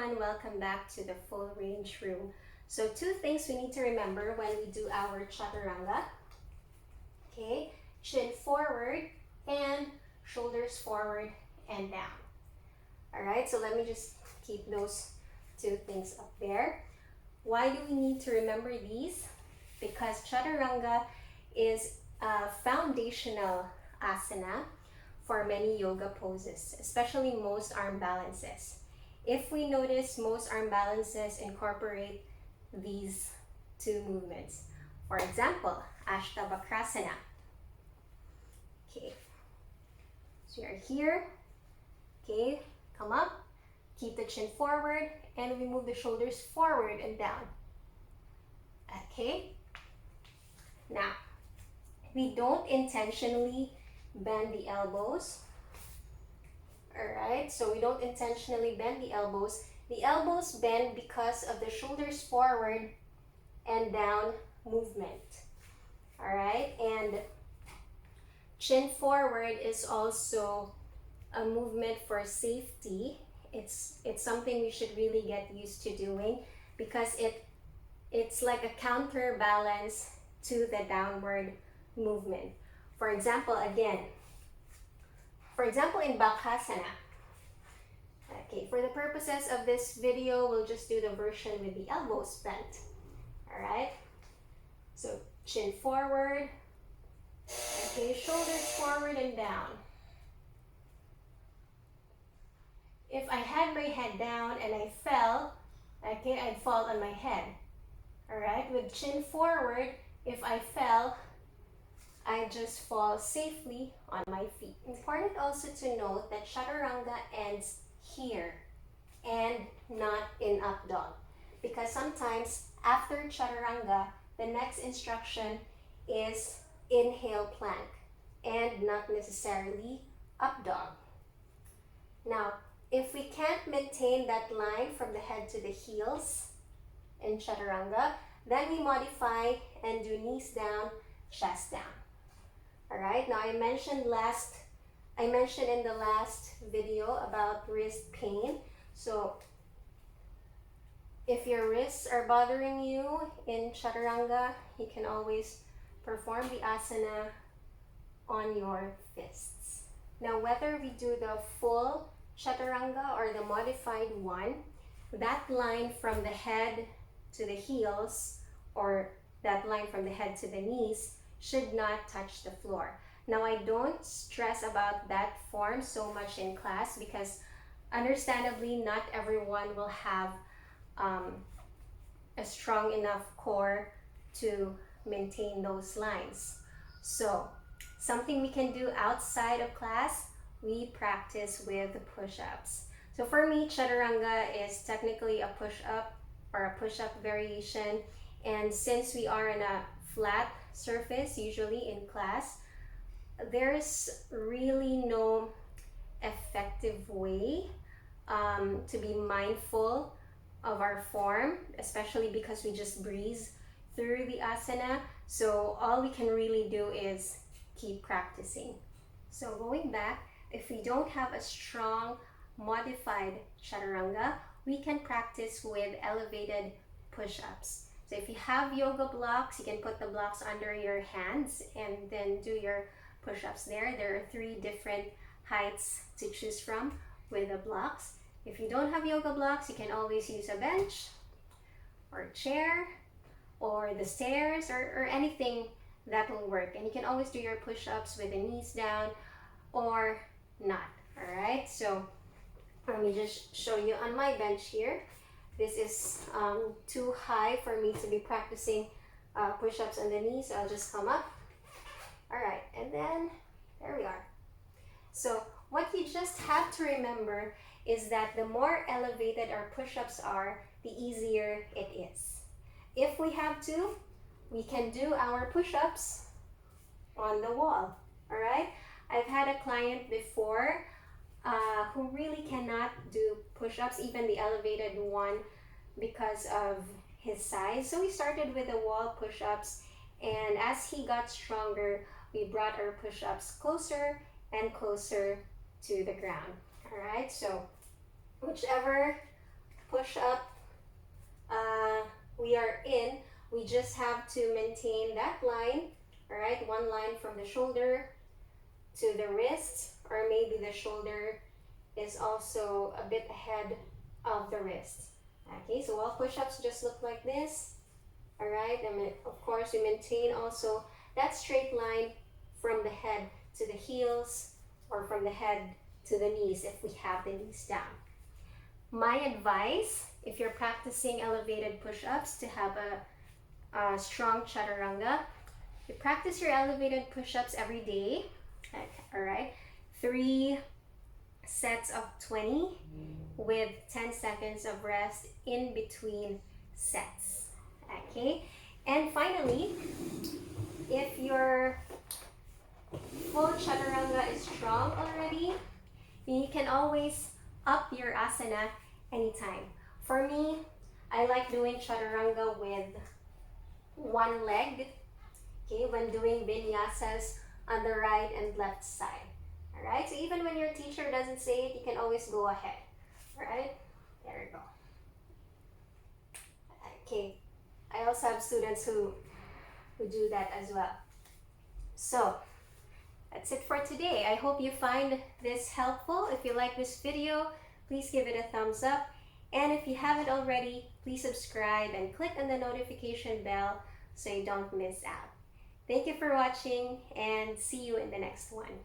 everyone, welcome back to the full range room. So two things we need to remember when we do our Chaturanga. Okay, chin forward and shoulders forward and down. All right, so let me just keep those two things up there. Why do we need to remember these? Because Chaturanga is a foundational asana for many yoga poses, especially most arm balances. If we notice, most arm balances incorporate these two movements. For example, Ashtavakrasana. Okay, so you're here, okay, come up, keep the chin forward, and we move the shoulders forward and down. Okay, now, we don't intentionally bend the elbows. Alright, so we don't intentionally bend the elbows. The elbows bend because of the shoulders forward and down movement. Alright, and chin forward is also a movement for safety. It's something we should really get used to doing because it's like a counterbalance to the downward movement. For example, in Bakhasana. Okay, for the purposes of this video, we'll just do the version with the elbows bent. Alright? So chin forward. Okay, shoulders forward and down. If I had my head down and I fell, okay, I'd fall on my head. Alright, with chin forward, if I fell, I just fall safely on my feet. Important also to note that Chaturanga ends here and not in up dog. Because sometimes after Chaturanga, the next instruction is inhale plank and not necessarily up dog. Now, if we can't maintain that line from the head to the heels in Chaturanga, then we modify and do knees down, chest down. Alright, now I mentioned in the last video about wrist pain. So if your wrists are bothering you in Chaturanga, you can always perform the asana on your fists. Now whether we do the full Chaturanga or the modified one, that line from the head to the heels or that line from the head to the knees should not touch the floor. Now I don't stress about that form so much in class because understandably not everyone will have a strong enough core to maintain those lines. So something we can do outside of class, we practice with push-ups. So for me, Chaturanga is technically a push-up or a push-up variation, and since we are in a flat surface usually in class, there's really no effective way to be mindful of our form, especially because we just breeze through the asana. So all we can really do is keep practicing. So going back, if we don't have a strong modified Chaturanga, we can practice with elevated push-ups. So if you have yoga blocks, you can put the blocks under your hands and then do your push-ups there. There are 3 different heights to choose from with the blocks. If you don't have yoga blocks, you can always use a bench or a chair or the stairs or anything that will work. And you can always do your push-ups with the knees down or not. Alright, so let me just show you on my bench here. This is too high for me to be practicing push-ups on the knees, so I'll just come up. Alright, and then there we are. So what you just have to remember is that the more elevated our push-ups are, the easier it is. If we have to, we can do our push-ups on the wall. Alright, I've had a client before who really cannot do push-ups, even the elevated one, because of his size. So we started with the wall push-ups, and as he got stronger, we brought our push-ups closer and closer to the ground. Alright, so whichever push-up we are in, we just have to maintain that line, all right? One line from the shoulder to the wrist, or maybe the shoulder is also a bit ahead of the wrist. Okay, so all push-ups just look like this, all right? And of course, we maintain also that straight line from the head to the heels, or from the head to the knees if we have the knees down. My advice, if you're practicing elevated push-ups, to have a strong chaturanga, you practice your elevated push-ups every day. Okay, all right, 3 sets of 20 with 10 seconds of rest in between sets. Okay, and finally, if your full chaturanga is strong already, you can always up your asana anytime. For me, I like doing chaturanga with one leg, okay, when doing vinyasas on the right and left side. All right, so even when your teacher doesn't say it, you can always go ahead. All right, there we go. Okay, I also have students who do that as well. So that's it for today. I hope you find this helpful. If you like this video, please give it a thumbs up. And if you haven't already, please subscribe and click on the notification bell so you don't miss out. Thank you for watching, and see you in the next one.